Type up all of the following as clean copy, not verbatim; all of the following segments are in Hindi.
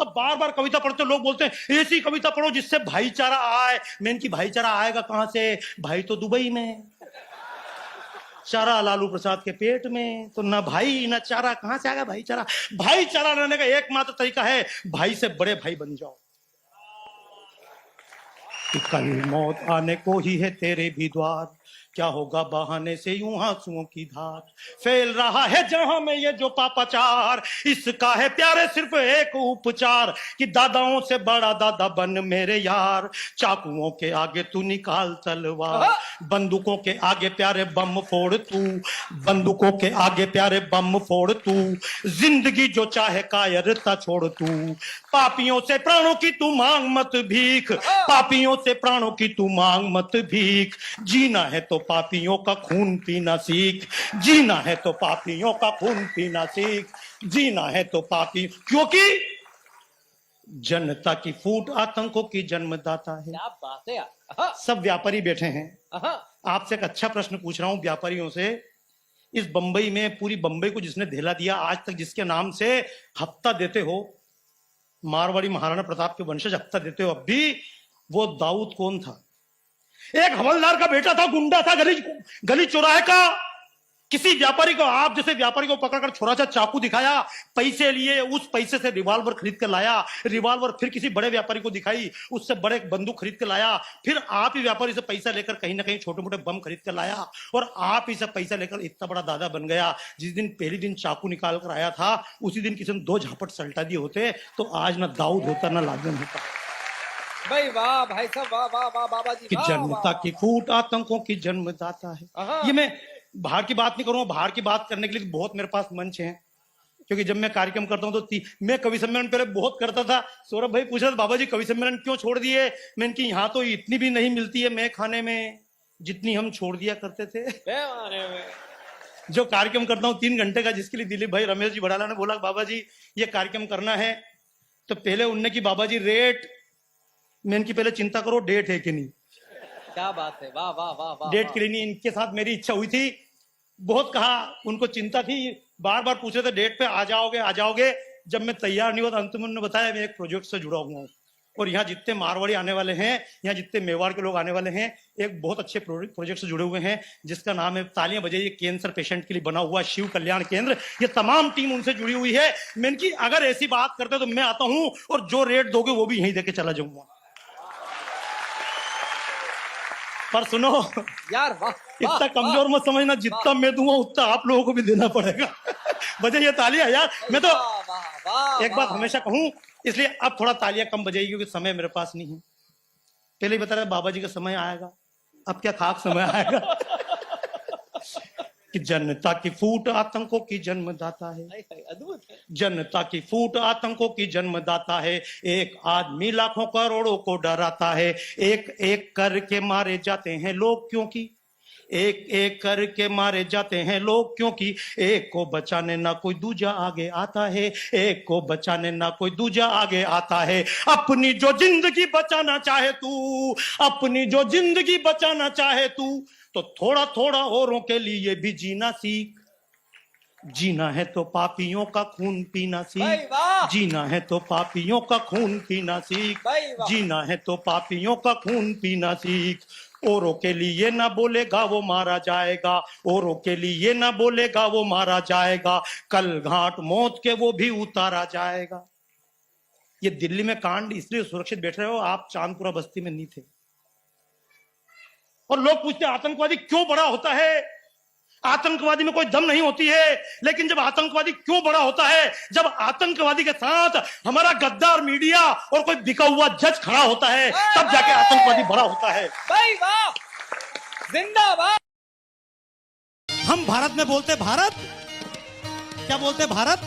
अब बार बार कविता पढ़ते लोग बोलते हैं ऐसी कविता पढ़ो जिससे भाईचारा आए। मैं इनकी भाईचारा आएगा कहां से? भाई तो दुबई में, चारा लालू प्रसाद के पेट में, तो ना भाई ना चारा, कहां से आएगा भाईचारा? भाईचारा रहने का एकमात्र तरीका है भाई से बड़े भाई बन जाओ। कि कल मौत आने को ही है तेरे भी द्वार, क्या होगा बहाने से यूं आंसुओं की धार। फैल रहा है जहां में ये जो पापाचार, इसका है प्यारे सिर्फ एक उपचार कि दादाओं से बड़ा दादा बन मेरे यार। चाकुओं के आगे तू निकाल तलवार, बंदूकों के आगे प्यारे बम फोड़ तू, बंदूकों के आगे प्यारे बम फोड़ तू। जिंदगी जो चाहे कायरता छोड़ तू, पापियों से प्राणों की तू मांग मत भीख, पापियों से प्राणों की तू मांग मत भीख। जीना है तो पापियों का खून पीना सीख, जीना है तो पापियों का खून पीना सीख, जीना है तो पापी, क्योंकि जनता की फूट आतंकों की जन्मदाता है। क्या बात है। सब व्यापारी बैठे हैं, आपसे एक अच्छा प्रश्न पूछ रहा हूं व्यापारियों से। इस बंबई में, पूरी बंबई को जिसने धेला दिया आज तक, जिसके नाम से हफ्ता देते हो, मारवाड़ी महाराणा प्रताप के वंशज हफ्ता देते हो, अब भी वो दाऊद कौन था? एक हवलदार का बेटा था, गुंडा था, गली चौराहे का। किसी व्यापारी को, आप जैसे व्यापारी को पकड़कर छोरा सा चाकू दिखाया, पैसे लिए, उस पैसे से रिवॉल्वर खरीद कर लाया, रिवॉल्वर फिर किसी बड़े व्यापारी को दिखाई, उससे बड़े बंदूक खरीद कर लाया, फिर आप ही व्यापारी से पैसा लेकर कहीं ना कहीं छोटे मोटे बम खरीद कर लाया, और आप ही से पैसा लेकर इतना बड़ा दादा बन गया। जिस दिन पहले दिन चाकू निकाल कर आया था, उसी दिन किसी ने 2 झापट सल्टा दिए होते तो आज ना दाऊद होता ना लाजन होता। भाई वाह भाई साहब, वाह वाह वाह बाबा जी। कि जनता की फूट आतंकों की जन्मदाता है। ये मैं बाहर की बात नहीं करूंगा, बाहर की बात करने के लिए बहुत मेरे पास मंच है, क्योंकि जब मैं कार्यक्रम करता हूं तो मैं कवि सम्मेलन पहले बहुत करता था। सौरभ भाई पूछ रहे थे बाबा जी कवि सम्मेलन क्यों छोड़ दिए? मैं इनकी यहाँ तो इतनी भी नहीं मिलती है मैं खाने में जितनी हम छोड़ दिया करते थे। जो कार्यक्रम करता हूँ 3 घंटे का, जिसके लिए दिलीप भाई रमेश जी बड़ाला ने बोला बाबा जी ये कार्यक्रम करना है, तो पहले उनने की बाबा जी रेट, मैं इनकी पहले चिंता करो डेट है कि नहीं। क्या बात है, वाह वाह वाह वाह। डेट के लिए नहीं, इनके साथ मेरी इच्छा हुई थी, बहुत कहा, उनको चिंता थी, बार बार पूछ रहे थे डेट पे आ जाओगे आ जाओगे। जब मैं तैयार नहीं हुआ तो अंत में उन्होंने बताया मैं एक प्रोजेक्ट से जुड़ा हुआ हूँ, और यहाँ जितने मारवाड़ी आने वाले हैं, यहाँ जितने मेवाड़ के लोग आने वाले हैं, एक बहुत अच्छे प्रोजेक्ट से जुड़े हुए हैं जिसका नाम है, तालियां बजाइए, कैंसर पेशेंट के लिए बना हुआ शिव कल्याण केंद्र। ये तमाम टीम उनसे जुड़ी हुई है। मैं इनकी अगर ऐसी बात करते तो मैं आता हूँ और जो रेट दोगे वो भी यहीं देके चला जाऊंगा। पर सुनो यार, वाह, इतना कमजोर मत समझना, जितना मैं दूंगा उतना आप लोगों को भी देना पड़ेगा। बजाइए तालियां यार। मैं तो एक बात हमेशा कहूं, इसलिए अब थोड़ा तालियां कम बजाइए क्योंकि समय मेरे पास नहीं है। पहले ही बता रहे बाबा जी का समय आएगा, अब क्या खाक समय आएगा। कि जनता की फूट आतंकों की जन्मदाता है, जनता की फूट आतंकों की जन्मदाता है। एक आदमी लाखों करोड़ों को डराता है, एक एक करके मारे जाते हैं लोग क्योंकि, एक एक करके मारे जाते हैं लोग क्योंकि एक को बचाने ना कोई दूजा आगे आता है, एक को बचाने ना कोई दूजा आगे आता है। अपनी जो जिंदगी बचाना चाहे तू, अपनी जो जिंदगी बचाना चाहे तू, तो थोड़ा थोड़ा औरों के लिए भी जीना सीख। जीना है तो पापियों का खून पीना सीख, जीना है तो पापियों का खून पीना सीख, जीना है तो पापियों का खून पीना सीख। औरों के लिए ना बोलेगा वो मारा जाएगा, औरों के लिए ना बोलेगा वो मारा जाएगा, कल घाट मौत के वो भी उतारा जाएगा। ये दिल्ली में कांड इसलिए सुरक्षित बैठ रहे हो, आप चांदपुरा बस्ती में नहीं थे। और लोग पूछते आतंकवादी क्यों बड़ा होता है? आतंकवादी में कोई दम नहीं होती है, लेकिन जब आतंकवादी क्यों बड़ा होता है? जब आतंकवादी के साथ हमारा गद्दार मीडिया और कोई बिका हुआ जज खड़ा होता है, तब जाके आतंकवादी बड़ा होता है। भाई वाह, जिंदाबाद। हम भारत में बोलते भारत, क्या बोलते भारत?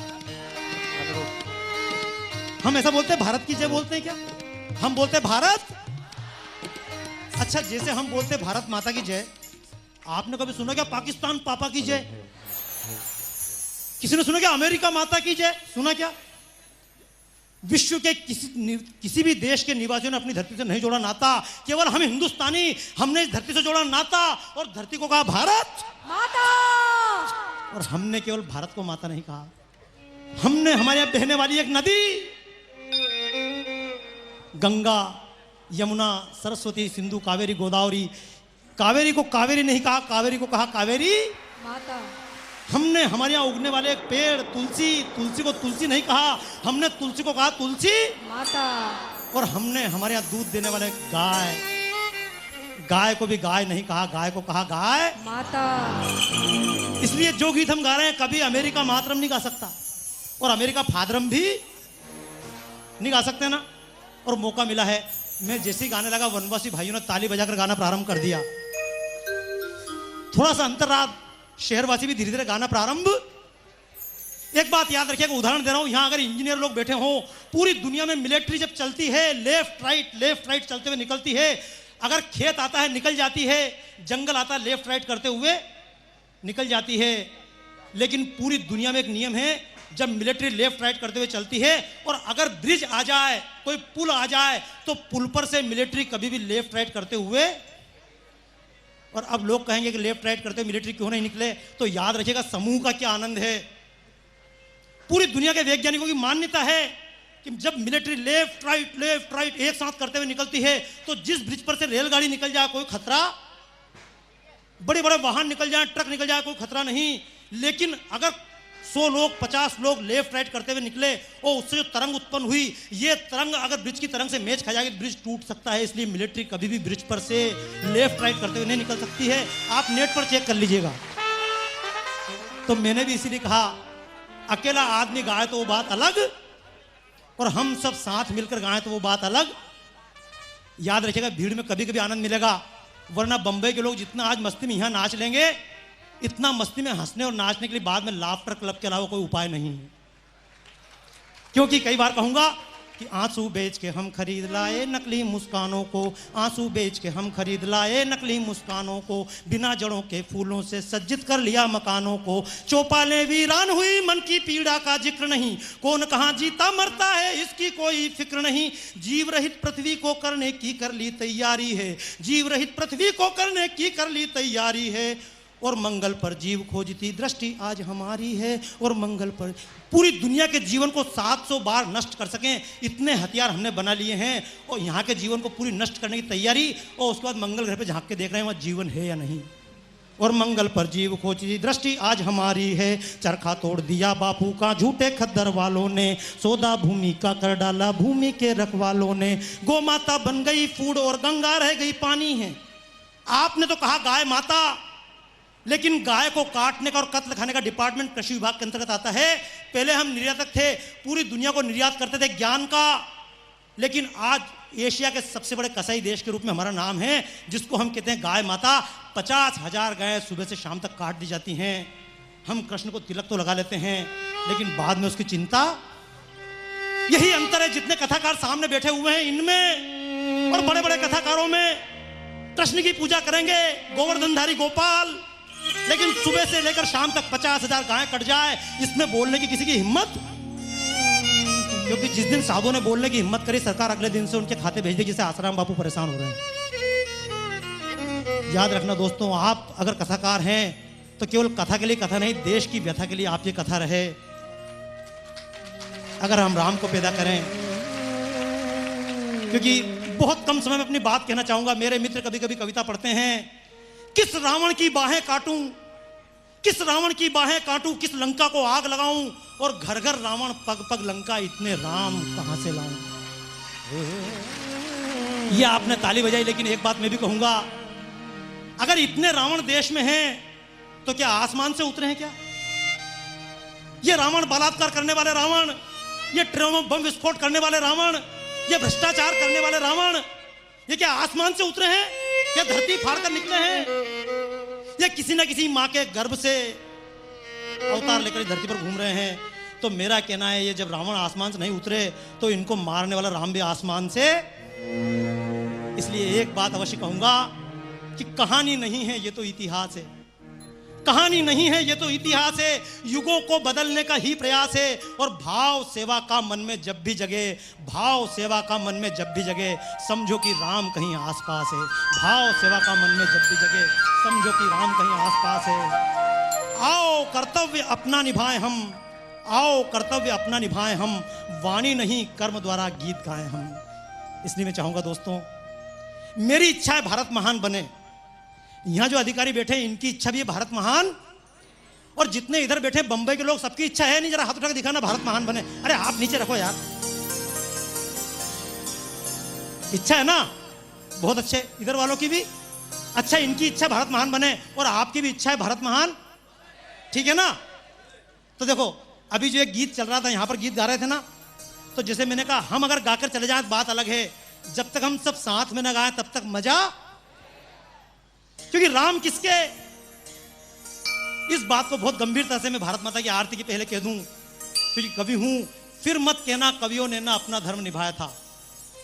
हम ऐसा बोलते भारत की जय बोलते हैं क्या? हम बोलते भारत। अच्छा, जैसे हम बोलते भारत माता की जय, आपने कभी सुना क्या पाकिस्तान पापा की जय? किसी ने सुना क्या अमेरिका माता की जय? सुना क्या? विश्व के किसी भी देश के निवासियों ने अपनी धरती से नहीं जोड़ा नाता, केवल हम हिंदुस्तानी, हमने इस धरती से जोड़ा नाता और धरती को कहा भारत माता। और हमने केवल भारत को माता नहीं कहा, हमने हमारे यहां बहने वाली एक नदी गंगा, यमुना, सरस्वती, सिंधु, कावेरी, गोदावरी। कावेरी को कावेरी नहीं कहा, कावेरी को कहा कावेरी माता। हमने हमारे यहाँ उगने वाले एक पेड़ तुलसी, तुलसी को तुलसी नहीं कहा, हमने तुलसी को कहा तुलसी माता। और हमने हमारे यहाँ दूध देने वाले गाय, गाय को भी गाय नहीं कहा, गाय को कहा गाय माता। इसलिए जो गीत हम गा रहे हैं कभी अमेरिका मातरम नहीं गा सकता और अमेरिका फादरम भी नहीं गा सकते ना। और मौका मिला है, मैं जैसे ही गाने लगा वनवासी भाइयों ने ताली बजाकर गाना प्रारंभ कर दिया। थोड़ा सा अंतर रहा, शहरवासी भी धीरे धीरे गाना प्रारंभ। एक बात याद रखिएगा, उदाहरण दे रहा हूं, यहां अगर इंजीनियर लोग बैठे हों, पूरी दुनिया में मिलिट्री जब चलती है लेफ्ट राइट चलते हुए निकलती है। अगर खेत आता है निकल जाती है, जंगल आता है लेफ्ट राइट करते हुए निकल जाती है। लेकिन पूरी दुनिया में एक नियम है, जब मिलिट्री लेफ्ट राइट करते हुए चलती है और अगर ब्रिज आ जाए, कोई पुल आ जाए, तो पुल पर से मिलिट्री कभी भी लेफ्ट राइट करते हुए। और अब लोग कहेंगे कि लेफ्ट राइट करते हुए मिलिट्री क्यों नहीं निकले, तो याद रखिएगा समूह का क्या आनंद है। पूरी दुनिया के वैज्ञानिकों की मान्यता है कि जब मिलिट्री लेफ्ट राइट एक साथ करते हुए निकलती है, तो जिस ब्रिज पर से रेलगाड़ी निकल जाए कोई खतरा, बड़े बड़े वाहन निकल जाए, ट्रक निकल जाए, कोई खतरा नहीं। लेकिन अगर 100 लोग 50 लोग लेफ्ट राइट करते हुए निकले और उससे जो तरंग उत्पन्न हुई, ये तरंग अगर ब्रिज की तरंग से मैच खा जाएगी, ब्रिज टूट सकता है। इसलिए मिलिट्री कभी भी ब्रिज पर से लेफ्ट राइट करते हुए नहीं निकल सकती है। आप नेट पर चेक कर लीजिएगा। तो मैंने भी इसीलिए कहा, अकेला आदमी गाए तो वो बात अलग, और हम सब साथ मिलकर गाएं तो वो बात अलग। याद रखिएगा, भीड़ में कभी कभी आनंद मिलेगा, वरना बंबई के लोग जितना आज मस्ती में यहां नाच लेंगे, इतना मस्ती में हंसने और नाचने के लिए बाद में लाफ्टर क्लब के अलावा कोई उपाय नहीं है। क्योंकि कई बार कहूंगा कि आंसू बेच के हम खरीद लाए नकली मुस्कानों को, आंसू बेच के हम खरीद लाए नकली मुस्कानों को, बिना जड़ों के फूलों से सज्जित कर लिया मकानों को। चौपालें वीरान हुई, मन की पीड़ा का जिक्र नहीं, कौन कहां जीता मरता है इसकी कोई फिक्र नहीं। जीव रहित पृथ्वी को करने की कर ली तैयारी है, जीव रहित पृथ्वी को करने की कर ली तैयारी है। और मंगल पर जीव खोजती दृष्टि आज हमारी है, और मंगल पर पूरी दुनिया के जीवन को 700 बार नष्ट कर सकें, इतने हथियार हमने बना लिए हैं। और यहाँ के जीवन को पूरी नष्ट करने की तैयारी, और उसके बाद मंगल ग्रह पे झांक के देख रहे हैं वहाँ जीवन है या नहीं। और मंगल पर जीव खोजती दृष्टि आज हमारी है, चरखा तोड़ दिया बापू का झूठे खद्दर वालों ने, सौदा भूमि का कर डाला भूमि के रखवालों ने। गौ माता बन गई फूड और गंगा रह गई पानी है। आपने तो कहा गाय माता, लेकिन गाय को काटने का और कत्ल खाने का डिपार्टमेंट कृषि विभाग के अंतर्गत आता है। पहले हम निर्यातक थे, पूरी दुनिया को निर्यात करते थे ज्ञान का, लेकिन आज एशिया के सबसे बड़े कसाई देश के रूप में हमारा नाम है, जिसको हम कहते हैं गाय माता। 50,000 गाय सुबह से शाम तक काट दी जाती हैं। हम कृष्ण को तिलक तो लगा लेते हैं, लेकिन बाद में उसकी चिंता। यही अंतर है, जितने कथाकार सामने बैठे हुए हैं इनमें और बड़े बड़े कथाकारों में कृष्ण की पूजा करेंगे, गोवर्धनधारी गोपाल, लेकिन सुबह से लेकर शाम तक 50,000 गायें कट जाए, इसमें बोलने की किसी की हिम्मत। क्योंकि जिस दिन साधुओं ने बोलने की हिम्मत करी, सरकार अगले दिन से उनके खाते भेज दी, जिससे आसाराम बापू परेशान हो रहे हैं। याद रखना दोस्तों, आप अगर कथाकार हैं तो केवल कथा के लिए कथा नहीं, देश की व्यथा के लिए आप ये कथा रहे। अगर हम राम को पैदा करें, क्योंकि बहुत कम समय में अपनी बात कहना चाहूंगा। मेरे मित्र कभी कभी कविता पढ़ते हैं, किस रावण की बाहें काटूं, किस रावण की बाहें काटूं, किस लंका को आग लगाऊं, और घर घर रावण पग पग लंका, इतने राम कहां से लाऊं। ये आपने ताली बजाई, लेकिन एक बात मैं भी कहूंगा, अगर इतने रावण देश में हैं तो क्या आसमान से उतरे हैं क्या? ये रावण बलात्कार करने वाले रावण, ये ट्रेनों बम विस्फोट करने वाले रावण, ये भ्रष्टाचार करने वाले रावण, ये क्या आसमान से उतरे हैं? क्या धरती फाड़ कर निकले हैं? ये किसी न किसी मां के गर्भ से अवतार लेकर धरती पर घूम रहे हैं? तो मेरा कहना है, ये जब रावण आसमान से नहीं उतरे तो इनको मारने वाला राम भी आसमान से। इसलिए एक बात अवश्य कहूंगा कि कहानी नहीं है, ये तो इतिहास है। कहानी नहीं है, ये तो इतिहास है। युगों को बदलने का ही प्रयास है। और भाव सेवा का मन में जब भी जगे, भाव सेवा का मन में जब भी जगे, समझो कि राम कहीं आसपास है। भाव सेवा का मन में जब भी जगे, समझो कि राम कहीं आसपास है। आओ कर्तव्य अपना निभाएं हम, आओ कर्तव्य अपना निभाएं हम, वाणी नहीं कर्म द्वारा गीत गाएं हम। इसलिए मैं चाहूंगा दोस्तों, मेरी इच्छा है भारत महान बने। यहां जो अधिकारी बैठे हैं इनकी इच्छा भी है भारत महान, और जितने इधर बैठे बंबई के लोग सबकी इच्छा है नहीं, जरा हाथ उठा के दिखाना भारत महान बने। अरे हाथ नीचे रखो यार, इच्छा है ना, बहुत अच्छे। इधर वालों की भी अच्छा, इनकी इच्छा भारत महान बने और आपकी भी इच्छा है भारत महान, ठीक है ना। तो देखो अभी जो एक गीत चल रहा था, यहां पर गीत गा रहे थे ना, तो जैसे मैंने कहा हम अगर गाकर चले जाए बात अलग है, जब तक हम सब साथ में ना गाएं तब तक मजा, क्योंकि राम किसके, इस बात को बहुत गंभीरता से मैं भारत माता की आरती के पहले कह दूं, क्योंकि कवि हूं। फिर मत कहना कवियों ने ना अपना धर्म निभाया था,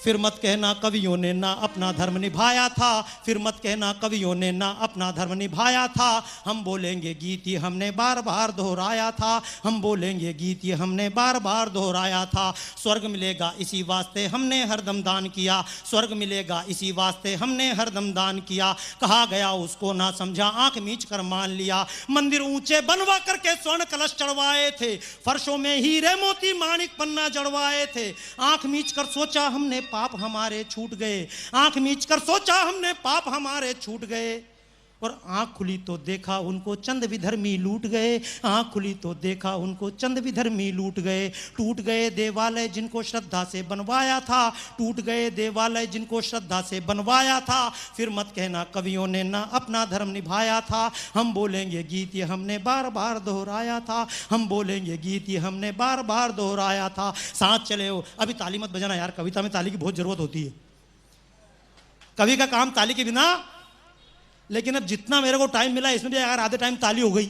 फिर मत कहना कवियों ने ना अपना धर्म निभाया था, फिर मत कहना कवियों ने ना अपना धर्म निभाया था। हम बोलेंगे गीत ये हमने बार बार दोहराया था, हम बोलेंगे गीत ये हमने बार बार दोहराया था। स्वर्ग मिलेगा इसी वास्ते हमने हरदम दान किया, स्वर्ग मिलेगा इसी वास्ते हमने हरदम दान किया। कहा गया उसको ना समझा, आंख मीच कर मान लिया। मंदिर ऊंचे बनवा करके स्वर्ण कलश चढ़वाए थे, फर्शों में हीरे मोती माणिक पन्ना जड़वाए थे। आंख मीच कर सोचा हमने पाप हमारे छूट गए, आंख मीच कर सोचा हमने पाप हमारे छूट गए। और आंख खुली तो देखा उनको चंद विधर्मी लूट गए, आंख खुली तो देखा उनको चंद विधर्मी लूट गए। टूट गए देवालय जिनको श्रद्धा से बनवाया था, टूट गए देवालय जिनको श्रद्धा से बनवाया था। फिर मत कहना कवियों ने ना अपना धर्म निभाया था, हम बोलेंगे गीत ये हमने बार बार दोहराया था, हम बोलेंगे गीत ये हमने बार बार दोहराया था। साथ चले हो, अभी ताली मत बजाना यार, कविता में ताली की बहुत जरूरत होती है, कवि का काम ताली के बिना। लेकिन अब जितना मेरे को टाइम मिला इसमें भी अगर आधे टाइम ताली हो गई